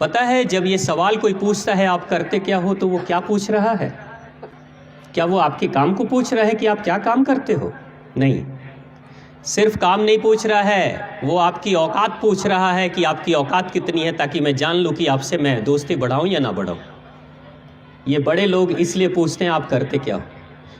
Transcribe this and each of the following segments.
पता है जब ये सवाल कोई पूछता है आप करते क्या हो, तो वो क्या पूछ रहा है? क्या वो आपके काम को पूछ रहा है कि आप क्या काम करते हो? नहीं, सिर्फ काम नहीं पूछ रहा है, वो आपकी औकात पूछ रहा है कि आपकी औकात कितनी है, ताकि मैं जान लूँ कि आपसे मैं दोस्ती बढ़ाऊँ या ना बढ़ाऊँ। ये बड़े लोग इसलिए पूछते हैं आप करते क्या हो,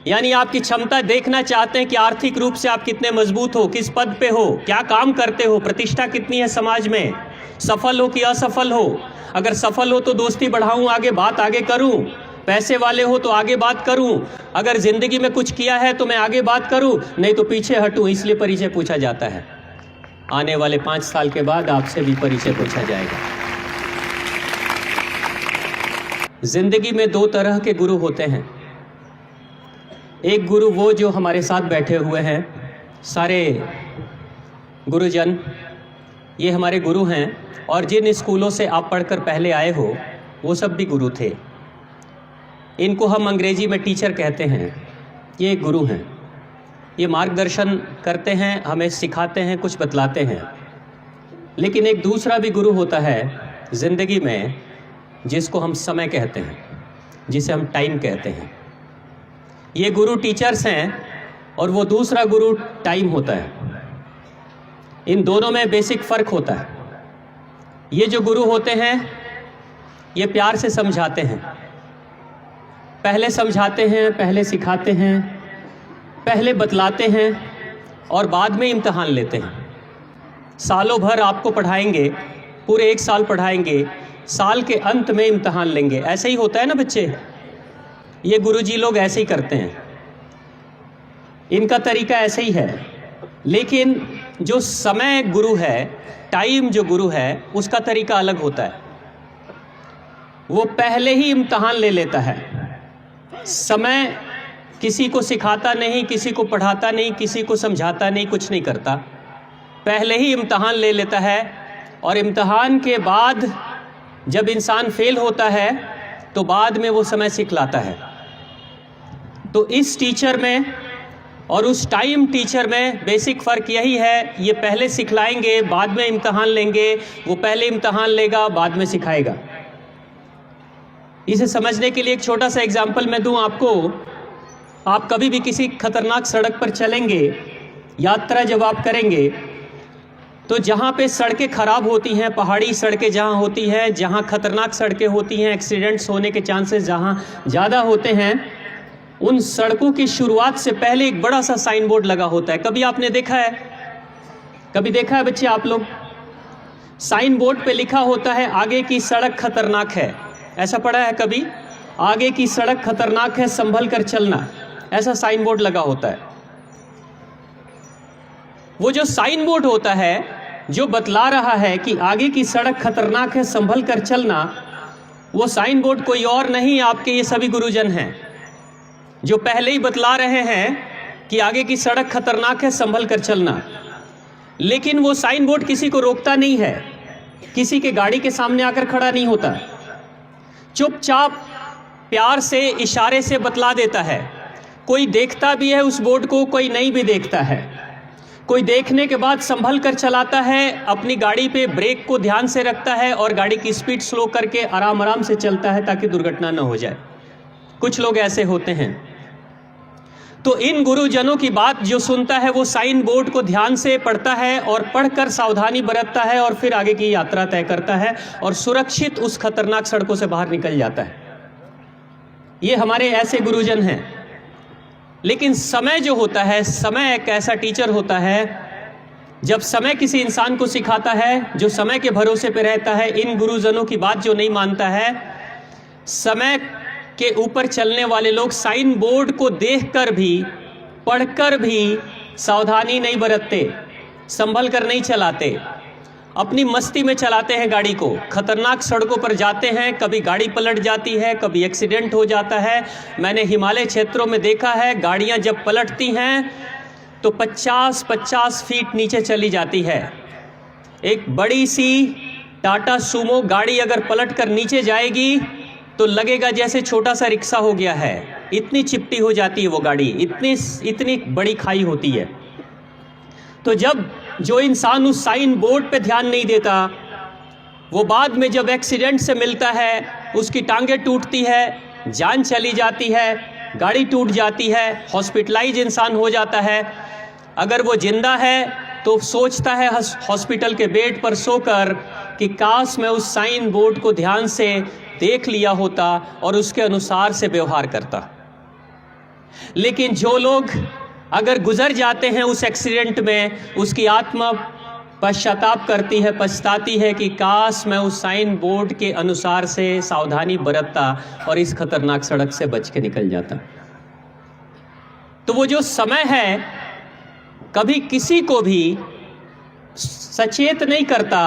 यानी आपकी क्षमता देखना चाहते हैं कि आर्थिक रूप से आप कितने मजबूत हो, किस पद पे हो, क्या काम करते हो, प्रतिष्ठा कितनी है समाज में, सफल हो कि असफल हो। अगर सफल हो तो दोस्ती बढ़ाऊं, आगे बात आगे करूं, पैसे वाले हो तो आगे बात करूं, अगर जिंदगी में कुछ किया है तो मैं आगे बात करूं, नहीं तो पीछे हटूं। इसलिए परिचय पूछा जाता है। आने वाले 5 साल के बाद आपसे भी परिचय पूछा जाएगा। जिंदगी में 2 तरह के गुरु होते हैं। एक गुरु वो जो हमारे साथ बैठे हुए हैं, सारे गुरुजन ये हमारे गुरु हैं, और जिन स्कूलों से आप पढ़कर पहले आए हो वो सब भी गुरु थे। इनको हम अंग्रेजी में टीचर कहते हैं। ये गुरु हैं, ये मार्गदर्शन करते हैं, हमें सिखाते हैं, कुछ बतलाते हैं। लेकिन एक दूसरा भी गुरु होता है ज़िंदगी में, जिसको हम समय कहते हैं, जिसे हम टाइम कहते हैं। ये गुरु टीचर्स हैं और वो दूसरा गुरु टाइम होता है। इन दोनों में बेसिक फ़र्क होता है। ये जो गुरु होते हैं ये प्यार से समझाते हैं, पहले समझाते हैं, पहले सिखाते हैं, पहले बतलाते हैं और बाद में इम्तहान लेते हैं। सालों भर आपको पढ़ाएंगे, पूरे 1 साल पढ़ाएंगे, साल के अंत में इम्तहान लेंगे। ऐसे ही होता है ना बच्चे, ये गुरुजी लोग ऐसे ही करते हैं, इनका तरीका ऐसे ही है। लेकिन जो समय गुरु है, टाइम जो गुरु है, उसका तरीका अलग होता है। वो पहले ही इम्तहान ले लेता है। समय किसी को सिखाता नहीं, किसी को पढ़ाता नहीं, किसी को समझाता नहीं, कुछ नहीं करता, पहले ही इम्तहान ले लेता है। और इम्तहान के बाद जब इंसान फेल होता है तो बाद में वो समय सिखलाता है। तो इस टीचर में और उस टाइम टीचर में बेसिक फ़र्क यही है, ये पहले सिखलाएंगे, बाद में इम्तहान लेंगे, वो पहले इम्तहान लेगा, बाद में सिखाएगा। इसे समझने के लिए एक छोटा सा एग्जाम्पल मैं दूं आपको। आप कभी भी किसी खतरनाक सड़क पर चलेंगे, यात्रा जब आप करेंगे, तो जहाँ पे सड़कें ख़राब होती हैं, पहाड़ी सड़कें जहाँ होती हैं, जहाँ खतरनाक सड़कें होती हैं, एक्सीडेंट्स होने के चांसेस जहाँ ज़्यादा होते हैं, उन सड़कों की शुरुआत से पहले एक बड़ा सा साइन बोर्ड लगा होता है। कभी आपने देखा है, कभी देखा है बच्चे आप लोग? साइन बोर्ड पे लिखा होता है आगे की सड़क खतरनाक है। ऐसा पढ़ा है कभी? आगे की सड़क खतरनाक है, संभल कर चलना, ऐसा साइन बोर्ड लगा होता है। वो जो साइन बोर्ड होता है जो बतला रहा है कि आगे की सड़क खतरनाक है, संभल कर चलना, वो साइन बोर्ड कोई और नहीं, आपके ये सभी गुरुजन हैं जो पहले ही बतला रहे हैं कि आगे की सड़क खतरनाक है, संभल कर चलना। लेकिन वो साइन बोर्ड किसी को रोकता नहीं है, किसी के गाड़ी के सामने आकर खड़ा नहीं होता, चुपचाप प्यार से इशारे से बतला देता है। कोई देखता भी है उस बोर्ड को, कोई नहीं भी देखता है। कोई देखने के बाद संभल कर चलाता है, अपनी गाड़ी पे ब्रेक को ध्यान से रखता है और गाड़ी की स्पीड स्लो करके आराम आराम से चलता है ताकि दुर्घटना न हो जाए। कुछ लोग ऐसे होते हैं। तो इन गुरुजनों की बात जो सुनता है वो साइन बोर्ड को ध्यान से पढ़ता है और पढ़कर सावधानी बरतता है और फिर आगे की यात्रा तय करता है और सुरक्षित उस खतरनाक सड़कों से बाहर निकल जाता है। ये हमारे ऐसे गुरुजन हैं। लेकिन समय जो होता है, समय एक ऐसा टीचर होता है, जब समय किसी इंसान को सिखाता है, जो समय के भरोसे पे रहता है, इन गुरुजनों की बात जो नहीं मानता है, समय के ऊपर चलने वाले लोग साइन बोर्ड को देखकर भी, पढ़कर भी सावधानी नहीं बरतते, संभल कर नहीं चलाते, अपनी मस्ती में चलाते हैं गाड़ी को, खतरनाक सड़कों पर जाते हैं, कभी गाड़ी पलट जाती है, कभी एक्सीडेंट हो जाता है। मैंने हिमालय क्षेत्रों में देखा है, गाड़ियां जब पलटती हैं तो 50-50 फीट नीचे चली जाती है। एक बड़ी सी टाटा सूमो गाड़ी अगर पलट कर नीचे जाएगी तो लगेगा जैसे छोटा सा रिक्शा हो गया है, इतनी चिपटी हो जाती है वो गाड़ी, इतनी बड़ी खाई होती है। तो जब जो इंसान उस साइन बोर्ड पे ध्यान नहीं देता, वो बाद में जब एक्सीडेंट से मिलता है, उसकी टांगें टूटती है, जान चली जाती है, गाड़ी टूट जाती है, हॉस्पिटलाइज इंसान हो जाता है। अगर वो जिंदा है तो सोचता है हॉस्पिटल के बेड पर सोकर कि काश मैं उस साइन बोर्ड को ध्यान से देख लिया होता और उसके अनुसार से व्यवहार करता। लेकिन जो लोग अगर गुजर जाते हैं उस एक्सीडेंट में, उसकी आत्मा पश्चाताप करती है, पछताती है कि काश मैं उस साइन बोर्ड के अनुसार से सावधानी बरतता और इस खतरनाक सड़क से बच के निकल जाता। तो वो जो समय है कभी किसी को भी सचेत नहीं करता।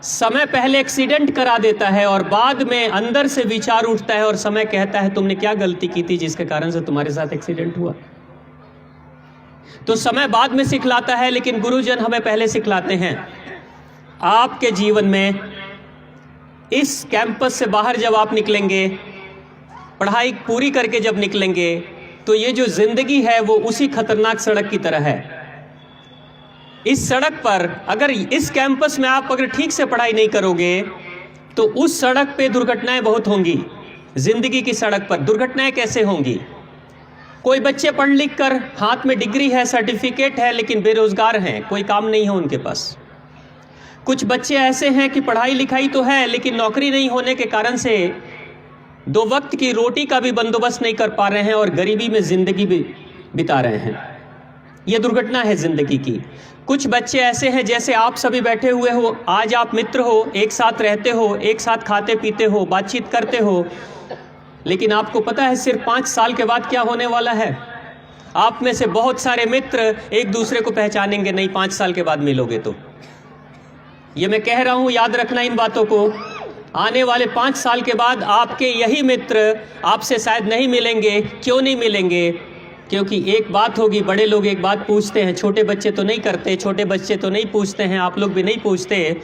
समय पहले एक्सीडेंट करा देता है और बाद में अंदर से विचार उठता है और समय कहता है तुमने क्या गलती की थी जिसके कारण से तुम्हारे साथ एक्सीडेंट हुआ। तो समय बाद में सिखलाता है, लेकिन गुरुजन हमें पहले सिखलाते हैं। आपके जीवन में इस कैंपस से बाहर जब आप निकलेंगे, पढ़ाई पूरी करके जब निकलेंगे, तो ये जो जिंदगी है वो उसी खतरनाक सड़क की तरह है। इस सड़क पर अगर इस कैंपस में आप अगर ठीक से पढ़ाई नहीं करोगे तो उस सड़क पे दुर्घटनाएं बहुत होंगी। जिंदगी की सड़क पर दुर्घटनाएं कैसे होंगी? कोई बच्चे पढ़ लिख कर हाथ में डिग्री है, सर्टिफिकेट है, लेकिन बेरोजगार हैं, कोई काम नहीं है उनके पास। कुछ बच्चे ऐसे हैं कि पढ़ाई लिखाई तो है लेकिन नौकरी नहीं होने के कारण से 2 वक्त की रोटी का भी बंदोबस्त नहीं कर पा रहे हैं और गरीबी में जिंदगी भी बिता रहे हैं। यह दुर्घटना है जिंदगी की। कुछ बच्चे ऐसे हैं जैसे आप सभी बैठे हुए हो, आज आप मित्र हो, एक साथ रहते हो, एक साथ खाते पीते हो, बातचीत करते हो, लेकिन आपको पता है सिर्फ 5 साल के बाद क्या होने वाला है? आप में से बहुत सारे मित्र एक दूसरे को पहचानेंगे नहीं 5 साल के बाद मिलोगे तो। ये मैं कह रहा हूं, याद रखना इन बातों को। आने वाले 5 साल के बाद आपके यही मित्र आपसे शायद नहीं मिलेंगे। क्यों नहीं मिलेंगे? क्योंकि एक बात होगी, बड़े लोग एक बात पूछते हैं, छोटे बच्चे तो नहीं करते, छोटे बच्चे तो नहीं पूछते हैं, आप लोग भी नहीं पूछते।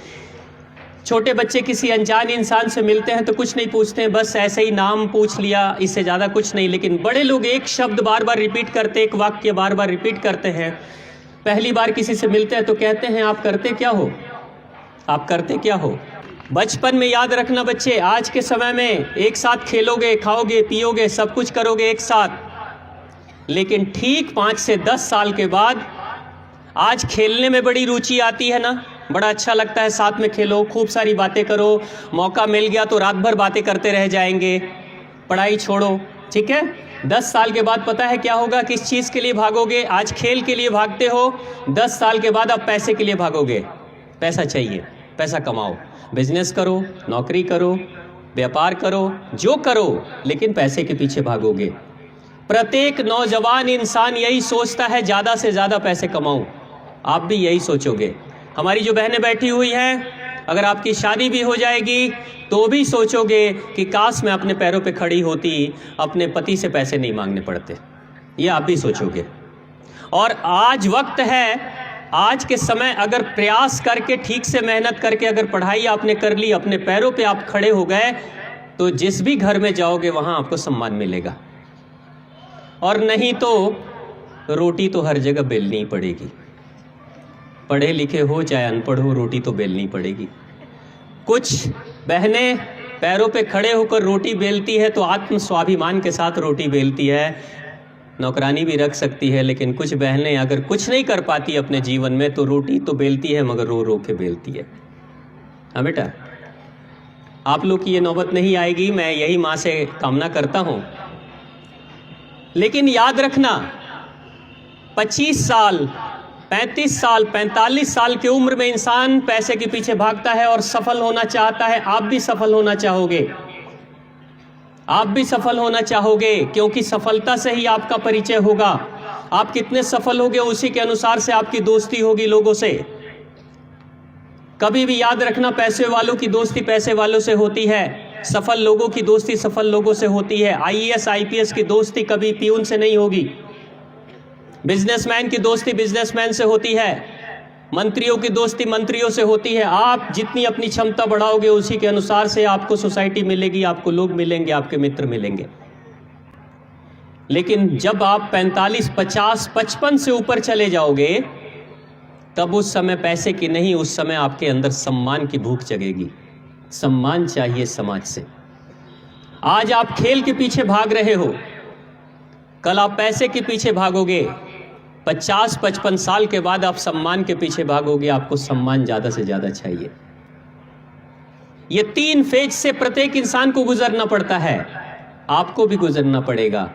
छोटे बच्चे किसी अनजान इंसान से मिलते हैं तो कुछ नहीं पूछते हैं, बस ऐसे ही नाम पूछ लिया, इससे ज़्यादा कुछ नहीं। लेकिन बड़े लोग एक शब्द बार बार रिपीट करते, एक वाक्य बार बार रिपीट करते हैं। पहली बार किसी से मिलते हैं तो कहते हैं आप करते क्या हो, आप करते क्या हो। बचपन में याद रखना बच्चे, आज के समय में एक साथ खेलोगे, खाओगे, पियोगे, सब कुछ करोगे एक साथ, लेकिन ठीक 5 से 10 साल के बाद आज खेलने में बड़ी रुचि आती है ना, बड़ा अच्छा लगता है, साथ में खेलो, खूब सारी बातें करो, मौका मिल गया तो रात भर बातें करते रह जाएंगे, पढ़ाई छोड़ो, ठीक है। 10 साल के बाद पता है क्या होगा, किस चीज़ के लिए भागोगे? आज खेल के लिए भागते हो, 10 साल के बाद अब पैसे के लिए भागोगे। पैसा चाहिए, पैसा कमाओ, बिजनेस करो, नौकरी करो, व्यापार करो, जो करो, लेकिन पैसे के पीछे भागोगे। प्रत्येक नौजवान इंसान यही सोचता है, ज़्यादा से ज़्यादा पैसे कमाऊं। आप भी यही सोचोगे। हमारी जो बहनें बैठी हुई हैं, अगर आपकी शादी भी हो जाएगी तो भी सोचोगे कि काश मैं अपने पैरों पे खड़ी होती, अपने पति से पैसे नहीं मांगने पड़ते। ये आप भी सोचोगे। और आज वक्त है, आज के समय अगर प्रयास करके, ठीक से मेहनत करके अगर पढ़ाई आपने कर ली, अपने पैरों पे आप खड़े हो गए, तो जिस भी घर में जाओगे वहाँ आपको सम्मान मिलेगा। और नहीं तो रोटी तो हर जगह बेलनी ही पड़ेगी। पढ़े लिखे हो चाहे अनपढ़ हो, रोटी तो बेलनी पड़ेगी। कुछ बहनें पैरों पे खड़े होकर रोटी बेलती है तो आत्म स्वाभिमान के साथ रोटी बेलती है, नौकरानी भी रख सकती है। लेकिन कुछ बहनें अगर कुछ नहीं कर पाती अपने जीवन में तो रोटी तो बेलती है मगर रो रो के बेलती है। हाँ बेटा, आप लोग की ये नौबत नहीं आएगी, मैं यही माँ से कामना करता हूँ। लेकिन याद रखना, 25 साल, 35 साल, 45 साल की उम्र में इंसान पैसे के पीछे भागता है और सफल होना चाहता है। आप भी सफल होना चाहोगे, आप भी सफल होना चाहोगे, क्योंकि सफलता से ही आपका परिचय होगा। आप कितने सफल होगे उसी के अनुसार से आपकी दोस्ती होगी लोगों से। कभी भी याद रखना, पैसे वालों की दोस्ती पैसे वालों से होती है, सफल लोगों की दोस्ती सफल लोगों से होती है। आईएएस आईपीएस की दोस्ती कभी पियून से नहीं होगी। बिजनेसमैन की दोस्ती बिजनेसमैन से होती है, मंत्रियों की दोस्ती मंत्रियों से होती है। आप जितनी अपनी क्षमता बढ़ाओगे उसी के अनुसार से आपको सोसाइटी मिलेगी, आपको लोग मिलेंगे, आपके मित्र मिलेंगे। लेकिन जब आप 45, 50, 55 से ऊपर चले जाओगे तब उस समय पैसे की नहीं, उस समय आपके अंदर सम्मान की भूख जगेगी। सम्मान चाहिए समाज से। आज आप खेल के पीछे भाग रहे हो, कल आप पैसे के पीछे भागोगे, 50-55 साल के बाद आप सम्मान के पीछे भागोगे। आपको सम्मान ज्यादा से ज्यादा चाहिए। ये 3 फेज से प्रत्येक इंसान को गुजरना पड़ता है, आपको भी गुजरना पड़ेगा।